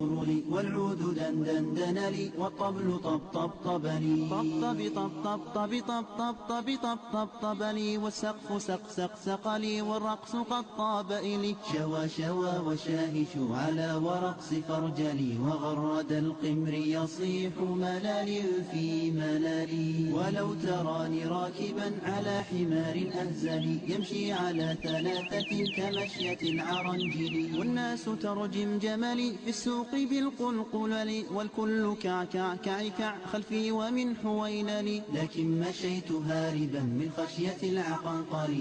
لي والعود دندن لي والطبل طبطبني طبطبني والسقف سق لي والرقص قد طاب إلي شوى وشاهش على ورقص فرجلي وغرد القمر يصيح ملالي في ملالي ولو تراني راكبا على حمار أهزلي يمشي على ثلاثة كمشية العرنجل والناس ترجم جملي في السوق بالقلقلل والكل كع خلفي ومن حوينلي لكن مشيت هاربا من خشية العقنقل